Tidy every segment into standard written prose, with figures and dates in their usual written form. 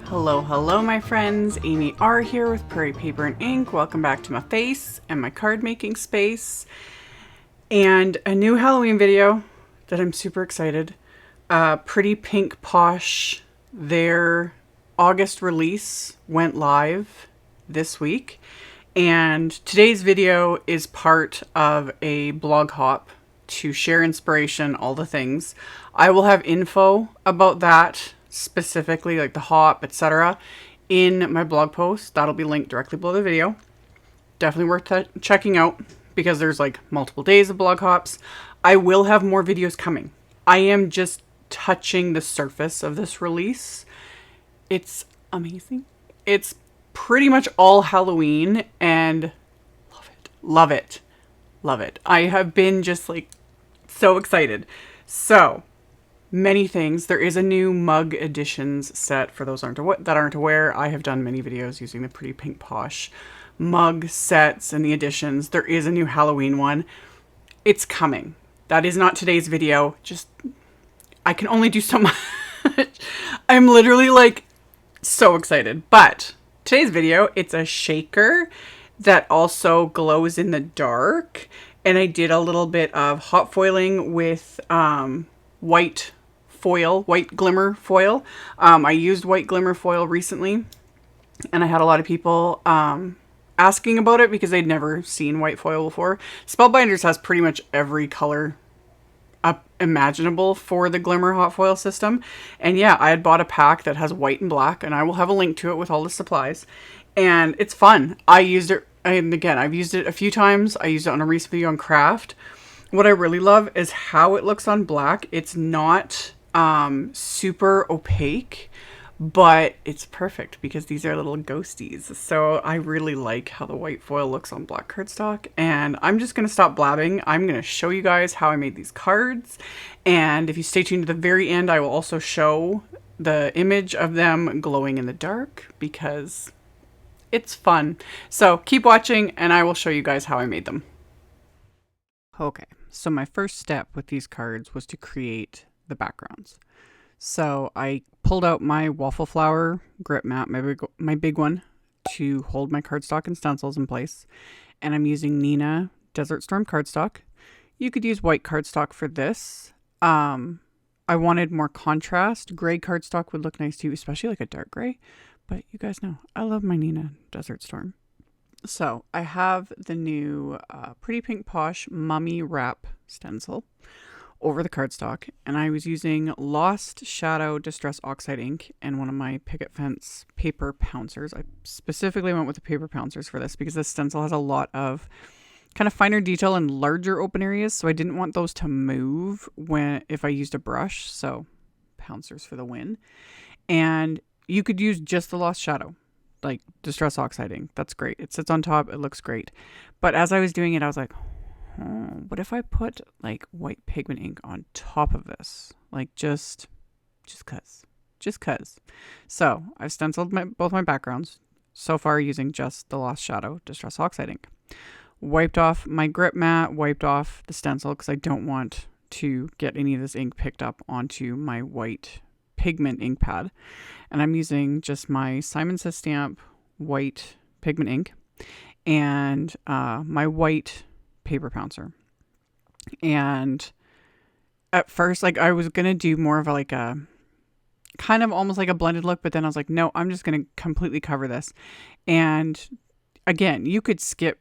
Hello, hello, my friends. AmyR here with Prairie Paper and Ink. Welcome back to my face and my card making space. And a new Halloween video that I'm super excited. Pretty Pink Posh, their August release went live this week. And today's video is part of a blog hop to share inspiration, all the things. I will have info about that, specifically like the hop, etc., in my blog post. That'll be linked directly below the video. Definitely worth checking out because there's like multiple days of blog hops. I will have more videos coming. I am just touching the surface of this release. It's amazing. It's pretty much all Halloween and love it. Love it. Love it. I have been just like so excited. So many things. There is a new mug editions set for those that aren't aware. I have done many videos using the Pretty Pink Posh mug sets and the editions. There is a new Halloween one. It's coming. That is not today's video. Just, I can only do so much. I'm literally like so excited. But today's video, it's a shaker that also glows in the dark. And I did a little bit of hot foiling with white glimmer foil. I used white glimmer foil recently, and I had a lot of people asking about it because they'd never seen white foil before. Spellbinders has pretty much every color imaginable for the glimmer hot foil system. And yeah, I had bought a pack that has white and black, and I will have a link to it with all the supplies. And it's fun. I used it, and again, I've used it a few times. I used it on a recent video on craft. What I really love is how it looks on black. It's not super opaque, but it's perfect because these are little ghosties. So I really like how the white foil looks on black cardstock, and I'm just going to stop blabbing. I'm going to show you guys how I made these cards. And if you stay tuned to the very end, I will also show the image of them glowing in the dark because it's fun. So keep watching and I will show you guys how I made them. Okay, so my first step with these cards was to create the backgrounds. So I pulled out my Waffle Flower grip mat, my big one, to hold my cardstock and stencils in place. And I'm using Neenah Desert Storm cardstock. You could use white cardstock for this. I wanted more contrast. Gray cardstock would look nice too, especially like a dark gray. But you guys know, I love my Neenah Desert Storm. So I have the new Pretty Pink Posh Mummy Wrap stencil over the cardstock, and I was using Lost Shadow Distress Oxide ink and one of my Picket Fence paper pouncers. I specifically went with the paper pouncers for this because this stencil has a lot of kind of finer detail and larger open areas, so I didn't want those to move if I used a brush. So pouncers for the win. And you could use just the Lost Shadow, like Distress Oxide ink. That's great. It sits on top. It looks great. But as I was doing it, I was like, oh, what if I put like white pigment ink on top of this? Like just cause. So I've stenciled both my backgrounds so far using just the Lost Shadow Distress Oxide ink. Wiped off my grip mat, wiped off the stencil because I don't want to get any of this ink picked up onto my white pigment ink pad. And I'm using just my Simon Says Stamp white pigment ink and my white paper pouncer. And at first, like, I was gonna do more of like a kind of almost like a blended look, but then I was like, no, I'm just gonna completely cover this. And again, you could skip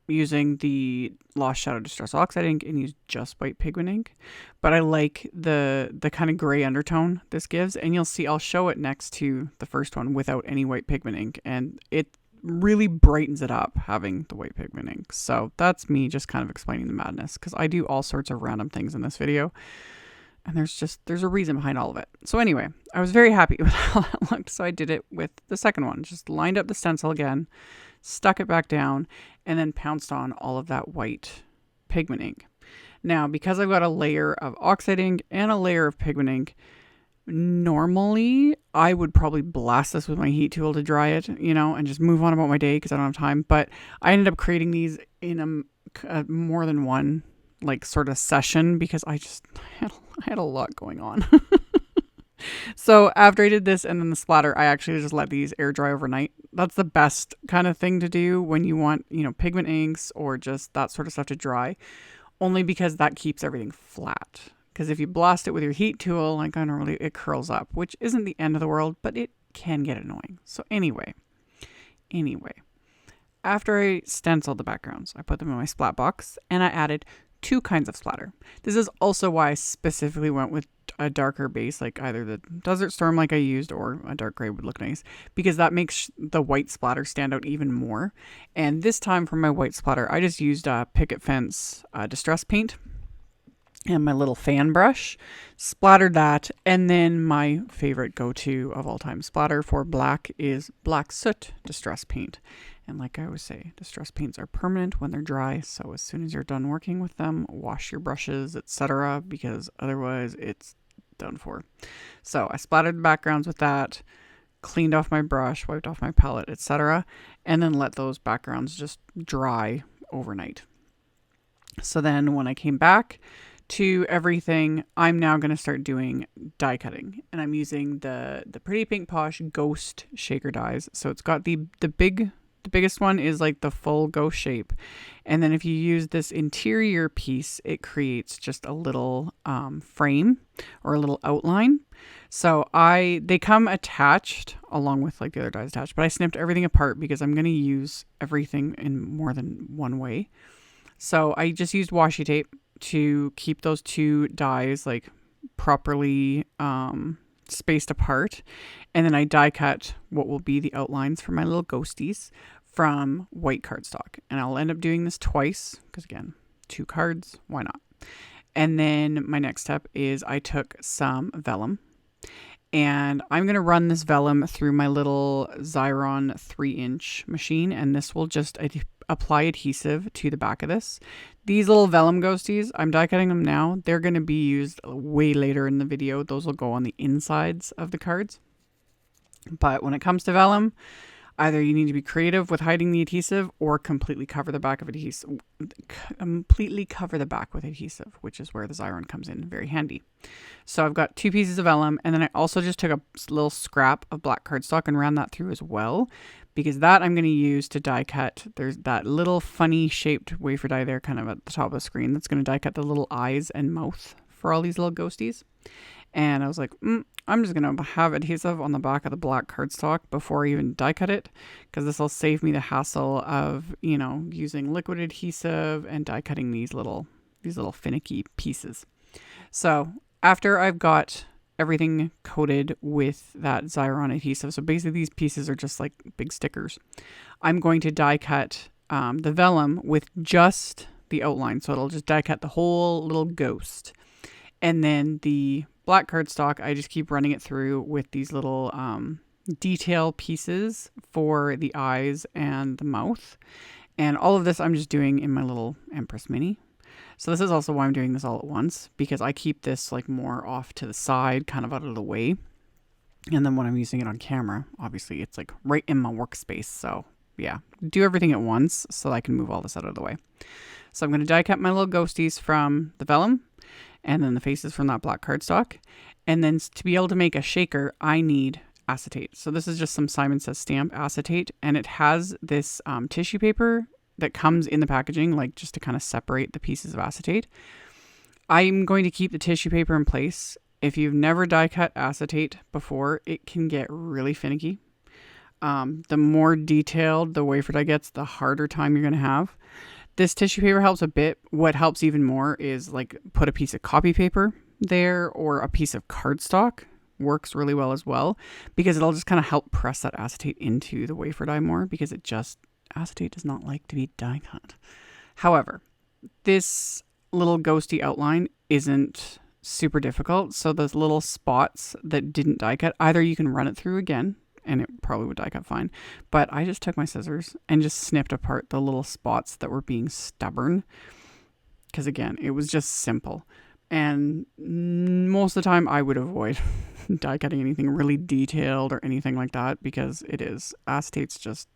using the Lost Shadow Distress Oxide ink and use just white pigment ink, but I like the kind of gray undertone this gives, and you'll see I'll show it next to the first one without any white pigment ink, and it really brightens it up having the white pigment ink. So that's me just kind of explaining the madness because I do all sorts of random things in this video, and there's a reason behind all of it. So anyway, I was very happy with how that looked, so I did it with the second one. Just lined up the stencil again, stuck it back down, and then pounced on all of that white pigment ink. Now, because I've got a layer of oxide ink and a layer of pigment ink, normally I would probably blast this with my heat tool to dry it, and just move on about my day because I don't have time. But I ended up creating these in a more than one like sort of session because I had a lot going on. So after I did this and then the splatter, I actually just let these air dry overnight. That's the best kind of thing to do when you want, pigment inks or just that sort of stuff to dry, only because that keeps everything flat. Because if you blast it with your heat tool, like I normally, it curls up, which isn't the end of the world, but it can get annoying. So anyway, after I stenciled the backgrounds, I put them in my splat box and I added 2 kinds of splatter. This is also why I specifically went with a darker base, like either the Desert Storm like I used or a dark gray would look nice, because that makes the white splatter stand out even more. And this time for my white splatter, I just used Picket Fence Distress Paint and my little fan brush, splattered that, and then my favorite go-to of all time splatter for black is Black Soot Distress Paint. And like I always say, distress paints are permanent when they're dry, so as soon as you're done working with them, wash your brushes, etc., because otherwise it's done for. So I splattered the backgrounds with that, cleaned off my brush, wiped off my palette, etc., and then let those backgrounds just dry overnight. So then when I came back to everything, I'm now going to start doing die cutting, and I'm using the Pretty Pink Posh Ghost Shaker dies. So it's got the biggest one is like the full ghost shape, and then if you use this interior piece, it creates just a little frame or a little outline. So they come attached along with like the other dies attached, but I snipped everything apart because I'm going to use everything in more than one way. So I just used washi tape to keep those 2 dies like properly spaced apart, and then I die cut what will be the outlines for my little ghosties from white cardstock, and I'll end up doing this twice because again, 2 cards, why not? And then my next step is I took some vellum, and I'm going to run this vellum through my little Xyron 3-inch machine, and this will just apply adhesive to the back of this. These little vellum ghosties, I'm die cutting them now. They're going to be used way later in the video. Those will go on the insides of the cards. But when it comes to vellum, either you need to be creative with hiding the adhesive or completely cover the back with adhesive, which is where the Xyron comes in very handy. So I've got 2 pieces of vellum, and then I also just took a little scrap of black cardstock and ran that through as well, because that I'm going to use to die cut. There's that little funny shaped wafer die there kind of at the top of the screen that's going to die cut the little eyes and mouth for all these little ghosties. And I was like, I'm just going to have adhesive on the back of the black cardstock before I even die cut it, because this will save me the hassle of, using liquid adhesive and die cutting these little finicky pieces. So after I've got everything coated with that Xyron adhesive, so basically these pieces are just like big stickers, I'm going to die cut the vellum with just the outline. So it'll just die cut the whole little ghost. And then the black cardstock, I just keep running it through with these little detail pieces for the eyes and the mouth. And all of this I'm just doing in my little Empress Mini. So this is also why I'm doing this all at once, because I keep this like more off to the side, kind of out of the way. And then when I'm using it on camera, obviously it's like right in my workspace. So yeah, do everything at once so that I can move all this out of the way. So I'm going to die cut my little ghosties from the vellum, and then the faces from that black cardstock. And then to be able to make a shaker, I need acetate. So this is just some Simon Says stamp acetate, and it has this tissue paper that comes in the packaging, like just to kind of separate the pieces of acetate. I'm going to keep the tissue paper in place. If you've never die cut acetate before, it can get really finicky. The more detailed the wafer die gets, the harder time you're going to have. This tissue paper helps a bit. What helps even more is like put a piece of copy paper there, or a piece of cardstock works really well as well, because it'll just kind of help press that acetate into the wafer die more, because acetate does not like to be die cut. However, this little ghosty outline isn't super difficult. So those little spots that didn't die cut, either you can run it through again and it probably would die cut fine, but I just took my scissors and just snipped apart the little spots that were being stubborn, because again, it was just simple. And most of the time I would avoid die cutting anything really detailed or anything like that, because acetate's just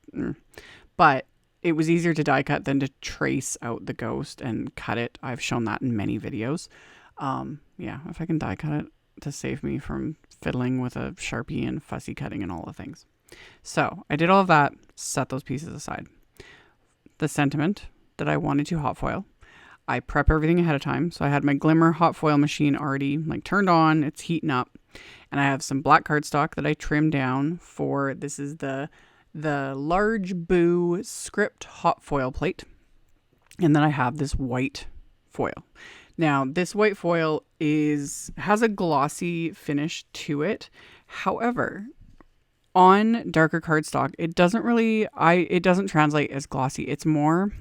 but it was easier to die cut than to trace out the ghost and cut it. I've shown that in many videos. Yeah, if I can die cut it, to save me from fiddling with a Sharpie and fussy cutting and all the things. So I did all of that, set those pieces aside. The sentiment that I wanted to hot foil, I prep everything ahead of time. So I had my Glimmer hot foil machine already like turned on, it's heating up. And I have some black cardstock that I trimmed down for, this is the large Boo script hot foil plate. And then I have this white foil. Now this white foil has a glossy finish to it. However, on darker cardstock, it doesn't translate as glossy. It's more,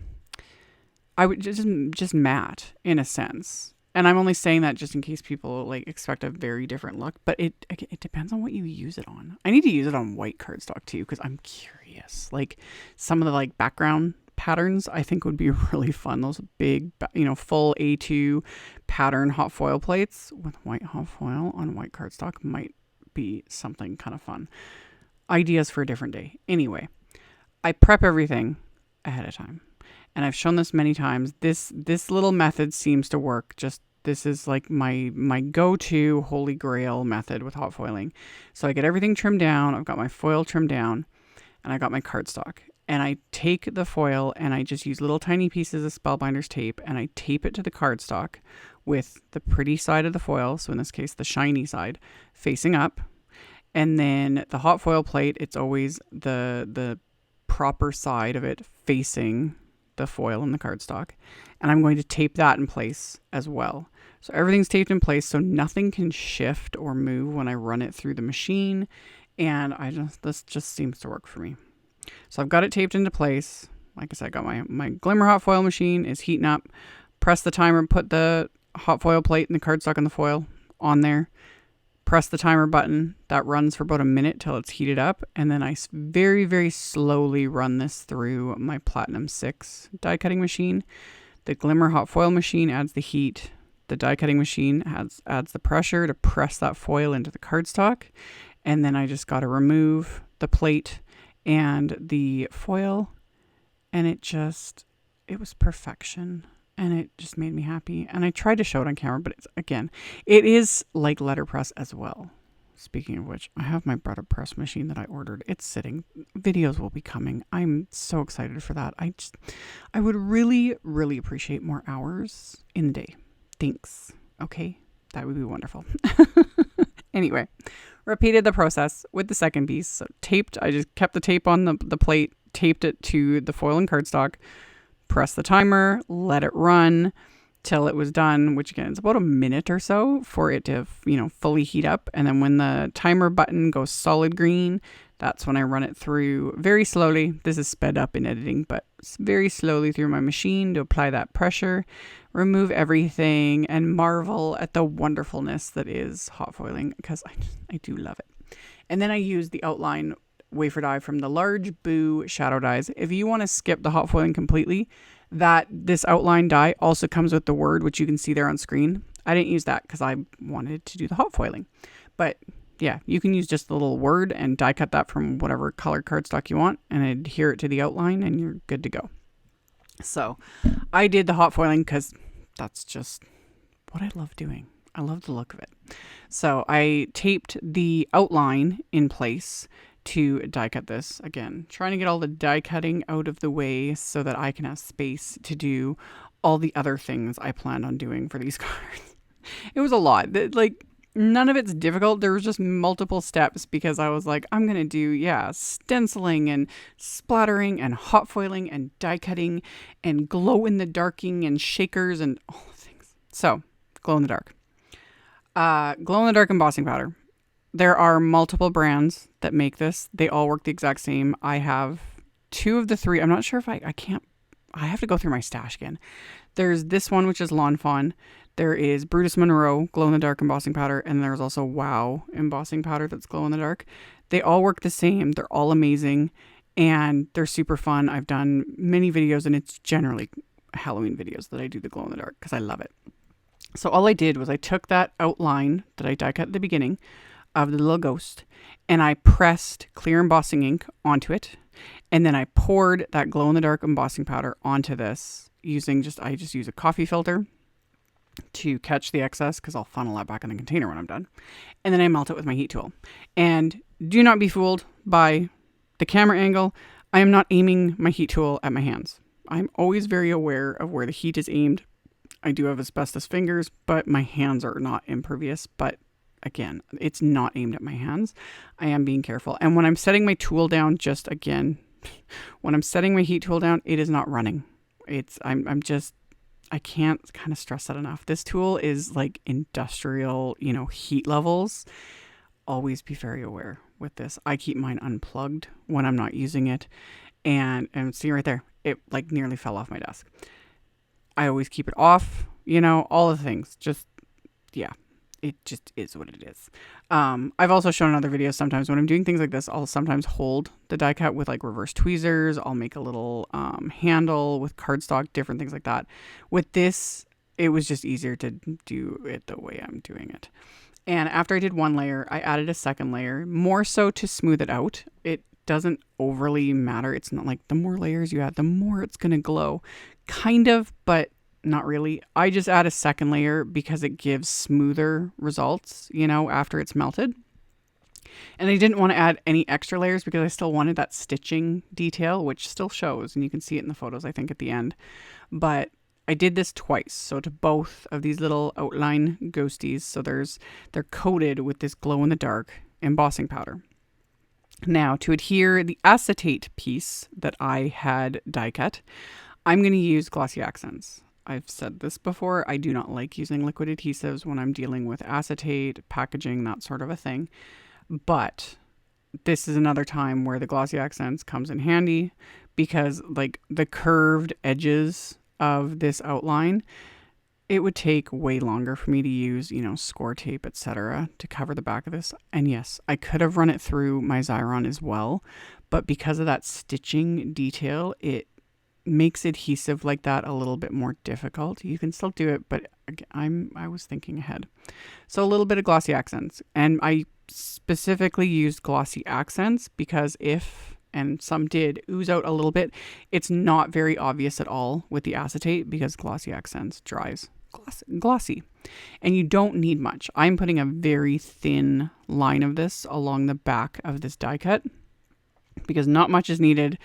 I would just matte in a sense. And I'm only saying that just in case people like expect a very different look, but it depends on what you use it on. I need to use it on white cardstock too, because I'm curious. Like some of the like background patterns I think would be really fun. Those big, full A2 pattern hot foil plates with white hot foil on white cardstock might be something kind of fun. Ideas for a different day. Anyway, I prep everything ahead of time. And I've shown this many times. This little method seems to work. This is like my go-to holy grail method with hot foiling. So I get everything trimmed down. I've got my foil trimmed down and I got my cardstock. And I take the foil and I just use little tiny pieces of Spellbinders tape and I tape it to the cardstock with the pretty side of the foil, so in this case the shiny side, facing up. And then the hot foil plate, it's always the proper side of it facing the foil and the cardstock. And I'm going to tape that in place as well. So everything's taped in place so nothing can shift or move when I run it through the machine. And this just seems to work for me. So I've got it taped into place. Like I said, I got my Glimmer hot foil machine is heating up. Press the timer, put the hot foil plate and the cardstock and the foil on there. Press the timer button. That runs for about a minute till it's heated up. And then I very, very slowly run this through my Platinum 6 die cutting machine. The Glimmer hot foil machine adds the heat. The die cutting machine adds the pressure to press that foil into the cardstock. And then I just got to remove the plate and the foil. And it was perfection. And it just made me happy. And I tried to show it on camera, but it is like letterpress as well. Speaking of which, I have my letterpress machine that I ordered. It's sitting. Videos will be coming. I'm so excited for that. I would really, really appreciate more hours in the day. Thanks. Okay. That would be wonderful. Anyway, repeated the process with the second piece. So taped, I just kept the tape on the plate, taped it to the foil and cardstock. Press the timer, let it run till it was done, which again, it's about a minute or so for it to, fully heat up. And then when the timer button goes solid green, that's when I run it through very slowly. This is sped up in editing, but very slowly through my machine to apply that pressure, remove everything, and marvel at the wonderfulness that is hot foiling, because I do love it. And then I use the outline wafer die from the large Boo shadow dies. If you want to skip the hot foiling completely, this outline die also comes with the word, which you can see there on screen. I didn't use that because I wanted to do the hot foiling. But yeah, you can use just the little word and die cut that from whatever color cardstock you want and adhere it to the outline and you're good to go. So I did the hot foiling because that's just what I love doing. I love the look of it. So I taped the outline in place to die cut this. Again, trying to get all the die cutting out of the way so that I can have space to do all the other things I planned on doing for these cards. It was a lot. Like, none of it's difficult. There was just multiple steps because I was like, I'm going to do, stenciling and splattering and hot foiling and die cutting and glow in the darking and shakers and all the things. So, glow in the dark. Glow in the dark embossing powder. There are multiple brands that make this. They all work the exact same. I have 2 of the 3. I'm not sure if I have to go through my stash again. There's this one, which is Lawn Fawn. There is Brutus Monroe glow in the dark embossing powder. And there's also Wow embossing powder that's glow in the dark. They all work the same. They're all amazing. And they're super fun. I've done many videos and it's generally Halloween videos that I do the glow in the dark because I love it. So all I did was I took that outline that I die cut at the beginning of the little ghost and I pressed clear embossing ink onto it, and then I poured that glow in the dark embossing powder onto this using I just use a coffee filter to catch the excess because I'll funnel that back in the container when I'm done. And then I melt it with my heat tool. And do not be fooled by the camera angle. I am not aiming my heat tool at my hands. I'm always very aware of where the heat is aimed. I do have asbestos fingers, but my hands are not impervious. But again, it's not aimed at my hands. I am being careful. And when I'm setting my tool down, just again, when I'm setting my heat tool down, it is not running. I can't kind of stress that enough. This tool is like industrial, heat levels. Always be very aware with this. I keep mine unplugged when I'm not using it. And see right there, it like nearly fell off my desk. I always keep it off, all the things. Just, yeah, it just is what it is. I've also shown in other videos sometimes when I'm doing things like this, I'll sometimes hold the die cut with like reverse tweezers. I'll make a little handle with cardstock, different things like that. With this, it was just easier to do it the way I'm doing it. And after I did one layer, I added a second layer, more so to smooth it out. It doesn't overly matter. It's not like the more layers you add, the more it's going to glow. Kind of, but not really. I just add a second layer because it gives smoother results, after it's melted. And I didn't want to add any extra layers because I still wanted that stitching detail, which still shows, and you can see it in the photos, I think, at the end. But I did this twice. So to both of these little outline ghosties. So they're coated with this glow in the dark embossing powder. Now to adhere the acetate piece that I had die cut, I'm going to use Glossy Accents. I've said this before. I do not like using liquid adhesives when I'm dealing with acetate, packaging, that sort of a thing. But this is another time where the Glossy Accents comes in handy because like the curved edges of this outline, it would take way longer for me to use, score tape, etc. to cover the back of this. And yes, I could have run it through my Xyron as well, but because of that stitching detail, it makes adhesive like that a little bit more difficult. You can still do it, but I was thinking ahead. So a little bit of Glossy Accents, and I specifically used Glossy Accents because and some did ooze out a little bit, it's not very obvious at all with the acetate because Glossy Accents dries glossy, and you don't need much. I'm putting a very thin line of this along the back of this die cut because not much is needed.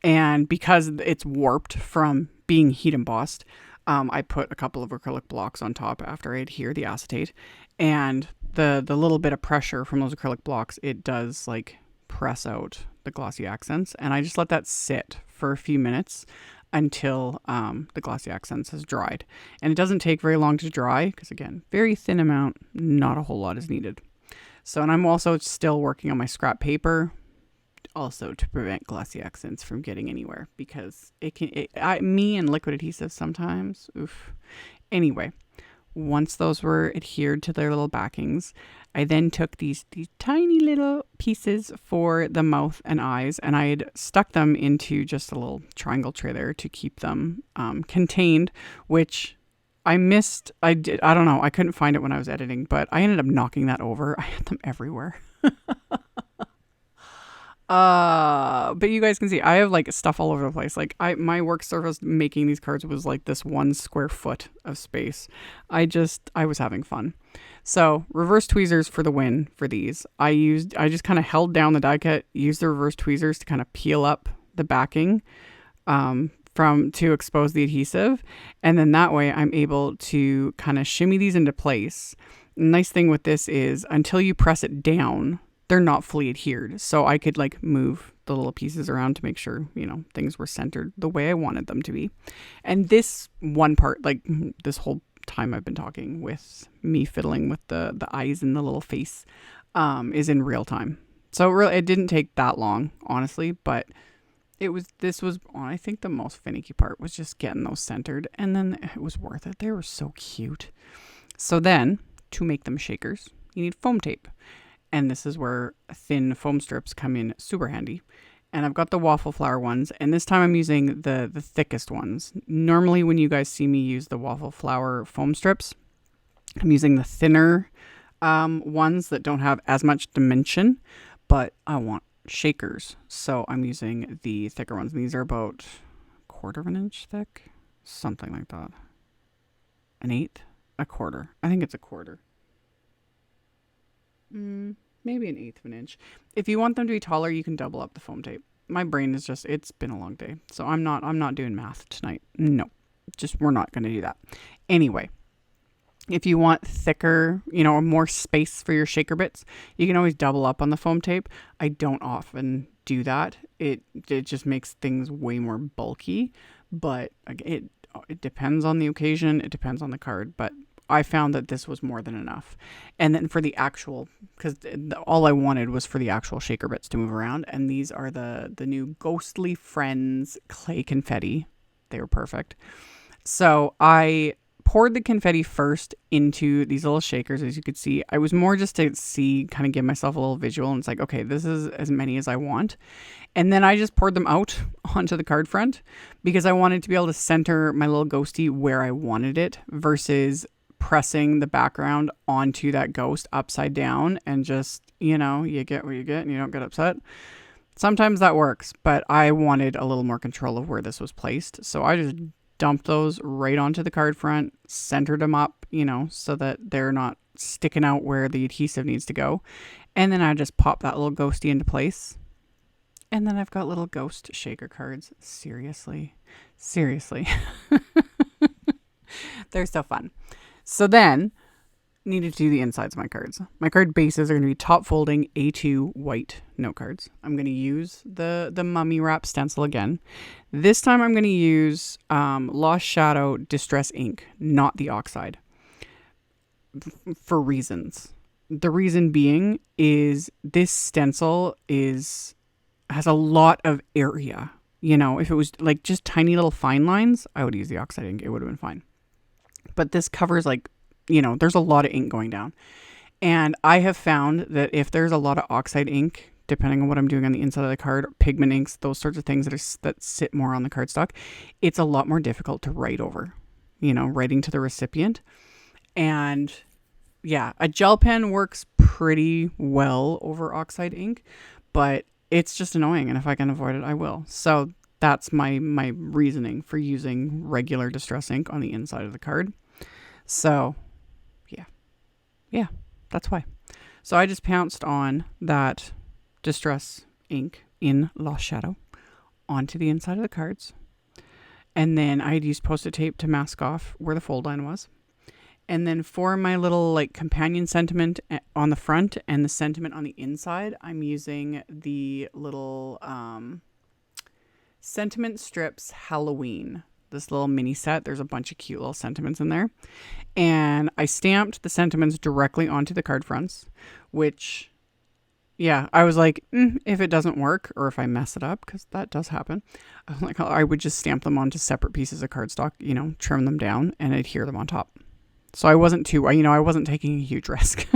And because it's warped from being heat embossed, I put a couple of acrylic blocks on top after I adhere the acetate. And the little bit of pressure from those acrylic blocks, it does like press out the Glossy Accents. And I just let that sit for a few minutes until the Glossy Accents has dried. And it doesn't take very long to dry because, again, very thin amount, not a whole lot is needed. So, and I'm also still working on my scrap paper, also to prevent Glossy Accents from getting anywhere because me and liquid adhesive sometimes, oof. Anyway, once those were adhered to their little backings, I then took these tiny little pieces for the mouth and eyes, and I had stuck them into just a little triangle tray there to keep them contained, which I missed. I don't know. I couldn't find it when I was editing, but I ended up knocking that over. I had them everywhere. But you guys can see I have like stuff all over the place. Like my work surface making these cards was like this 1 square foot of space. I was having fun. So reverse tweezers for the win for these. I just kind of held down the die cut, used the reverse tweezers to kind of peel up the backing, to expose the adhesive. And then that way I'm able to kind of shimmy these into place. The nice thing with this is until you press it down, they're not fully adhered. So I could like move the little pieces around to make sure, things were centered the way I wanted them to be. And this one part, like this whole time I've been talking with me fiddling with the eyes and the little face, is in real time. So really, it didn't take that long, honestly, but this was, I think the most finicky part was just getting those centered, and then it was worth it. They were so cute. So then to make them shakers, you need foam tape. And this is where thin foam strips come in super handy. And I've got the Waffle Flower ones, and this time I'm using the thickest ones. Normally when you guys see me use the Waffle Flower foam strips, I'm using the thinner ones that don't have as much dimension, but I want shakers. So I'm using the thicker ones. These are about 1/4 inch thick, something like that. 1/8. a quarter. I think it's a quarter. Maybe an eighth of an inch. If you want them to be taller, you can double up the foam tape. My brain is just, it's been a long day. So I'm not doing math tonight. No, just, we're not going to do that. Anyway, if you want thicker, or more space for your shaker bits, you can always double up on the foam tape. I don't often do that. It just makes things way more bulky, but it depends on the occasion. It depends on the card, but I found that this was more than enough. And then for the actual, because all I wanted was for the actual shaker bits to move around. And these are the new Ghostly Friends clay confetti. They were perfect. So I poured the confetti first into these little shakers, as you could see. I was more just to see, kind of give myself a little visual. And it's like, okay, this is as many as I want. And then I just poured them out onto the card front because I wanted to be able to center my little ghosty where I wanted it versus pressing the background onto that ghost upside down and just, you get what you get and you don't get upset. Sometimes that works, but I wanted a little more control of where this was placed. So I just dumped those right onto the card front, centered them up, so that they're not sticking out where the adhesive needs to go. And then I just pop that little ghosty into place. And then I've got little ghost shaker cards. Seriously. They're so fun. So then, needed to do the insides of my cards. My card bases are going to be top folding A2 white note cards. I'm going to use the Mummy Wrap stencil again. This time I'm going to use Lost Shadow Distress ink, not the Oxide, for reasons. The reason being is this stencil has a lot of area. If it was like just tiny little fine lines, I would use the Oxide ink. It would have been fine. But this covers there's a lot of ink going down. And I have found that if there's a lot of Oxide ink, depending on what I'm doing on the inside of the card, pigment inks, those sorts of things that sit more on the cardstock, it's a lot more difficult to write over, writing to the recipient. And yeah, a gel pen works pretty well over Oxide ink, but it's just annoying. And if I can avoid it, I will. So that's my reasoning for using regular Distress ink on the inside of the card. So, yeah, that's why. So I just pounced on that Distress ink in Lost Shadow onto the inside of the cards. And then I had used Post-it tape to mask off where the fold line was. And then for my little companion sentiment on the front and the sentiment on the inside, I'm using the little Sentiment Strips Halloween. This little mini set. There's a bunch of cute little sentiments in there. And I stamped the sentiments directly onto the card fronts, which, yeah, I was like, if it doesn't work or if I mess it up, because that does happen, I'm like, I would just stamp them onto separate pieces of cardstock, trim them down and adhere them on top. So I wasn't I wasn't taking a huge risk.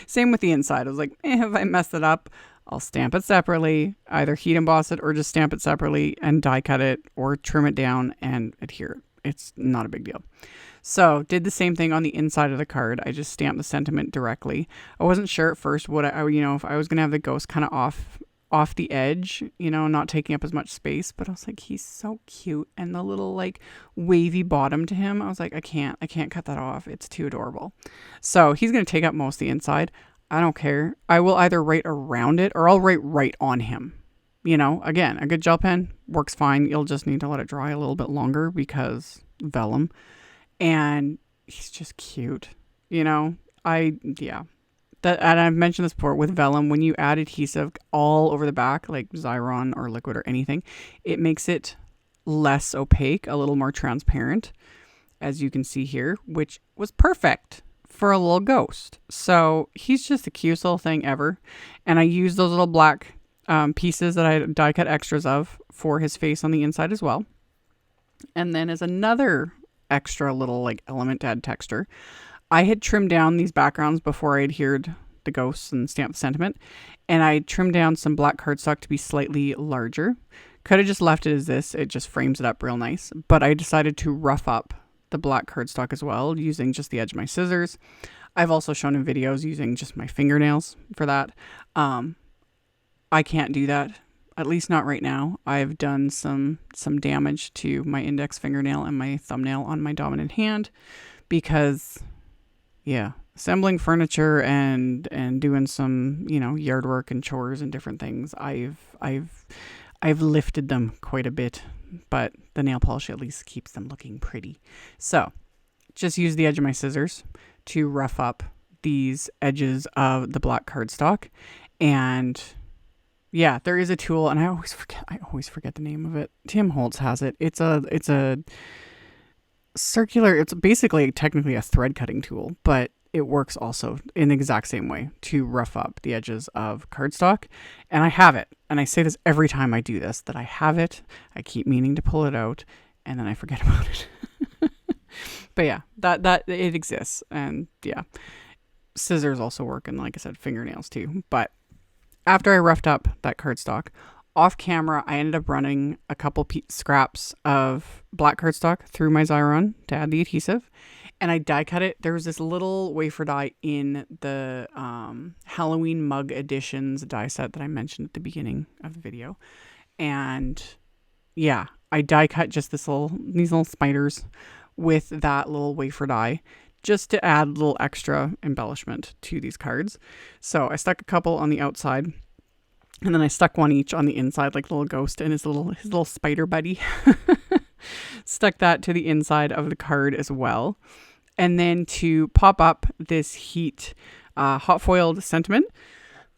Same with the inside. I was like, if I mess it up, I'll stamp it separately, either heat emboss it or just stamp it separately and die cut it or trim it down and adhere it. It's not a big deal. So did the same thing on the inside of the card. I just stamped the sentiment directly. I wasn't sure at first what if I was going to have the ghost kind of off the edge, not taking up as much space, but I was like, he's so cute. And the little wavy bottom to him, I was like, I can't cut that off. It's too adorable. So he's going to take up most of the inside. I don't care. I will either write around it or I'll write right on him. Again, a good gel pen works fine. You'll just need to let it dry a little bit longer because vellum. And he's just cute. And I've mentioned this before with vellum, when you add adhesive all over the back, like Xyron or liquid or anything, it makes it less opaque, a little more transparent, as you can see here, which was perfect for a little ghost. So he's just the cutest little thing ever. And I used those little black pieces that I die cut extras of for his face on the inside as well. And then as another extra little element to add texture, I had trimmed down these backgrounds before I adhered the ghosts and stamped the sentiment. And I trimmed down some black cardstock to be slightly larger. Could have just left it as this. It just frames it up real nice. But I decided to rough up the black cardstock as well using just the edge of my scissors. I've also shown in videos using just my fingernails for that. I can't do that, at least not right now. I've done some damage to my index fingernail and my thumbnail on my dominant hand because yeah, assembling furniture and doing some, you know, yard work and chores and different things, I've lifted them quite a bit, but the nail polish at least keeps them looking pretty. So just use the edge of my scissors to rough up these edges of the black cardstock. And yeah, there is a tool, and I always forget the name of it. Tim Holtz has it. It's a circular, it's basically technically a thread cutting tool, but it works also in the exact same way to rough up the edges of cardstock. And I have it. And I say this every time I do this, that I have it. I keep meaning to pull it out and then I forget about it. But yeah, that it exists. And yeah, scissors also work. And like I said, fingernails too. But after I roughed up that cardstock, off camera, I ended up running a couple scraps of black cardstock through my Xyron to add the adhesive. And I die cut it. There was this little wafer die in the Halloween Mug Editions die set that I mentioned at the beginning of the video. And yeah, I die cut just these little spiders with that little wafer die just to add a little extra embellishment to these cards. So I stuck a couple on the outside, and then I stuck one each on the inside, like little ghost and his little spider buddy. Stuck that to the inside of the card as well. And then to pop up this heat hot foiled sentiment,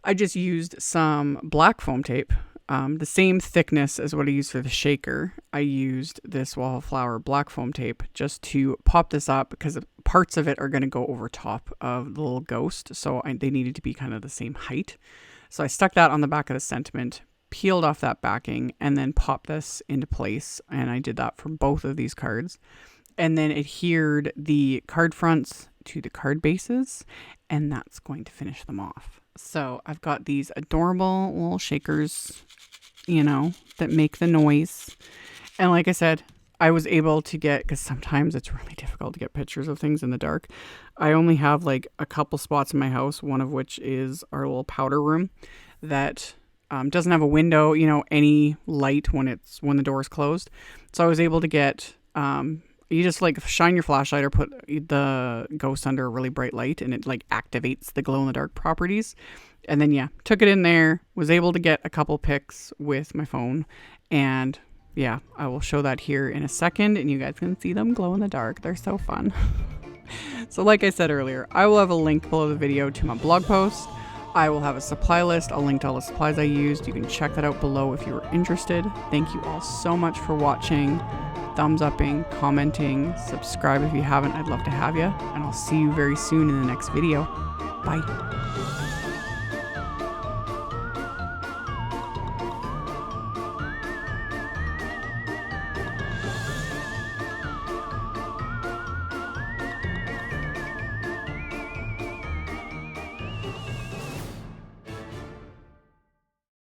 I just used some black foam tape, the same thickness as what I used for the shaker. I used this Waffle Flower black foam tape just to pop this up because parts of it are going to go over top of the little ghost. So they needed to be kind of the same height. So I stuck that on the back of the sentiment, peeled off that backing, and then popped this into place. And I did that for both of these cards. And then adhered the card fronts to the card bases, and that's going to finish them off. So I've got these adorable little shakers, you know, that make the noise. And like I said, I was able to get, because sometimes it's really difficult to get pictures of things in the dark. I only have like a couple spots in my house, one of which is our little powder room that doesn't have a window, you know, any light when the door is closed. So I was able to get, you just like shine your flashlight or put the ghost under a really bright light and it like activates the glow in the dark properties. And then yeah, took it in there, was able to get a couple pics with my phone, and yeah, I will show that here in a second and you guys can see them glow in the dark. They're so fun. So like I said earlier, I will have a link below the video to my blog post. I will have a supply list. I'll link to all the supplies I used. You can check that out below if you are interested. Thank you all so much for watching. Thumbs upping, commenting, subscribe if you haven't. I'd love to have you. And I'll see you very soon in the next video. Bye.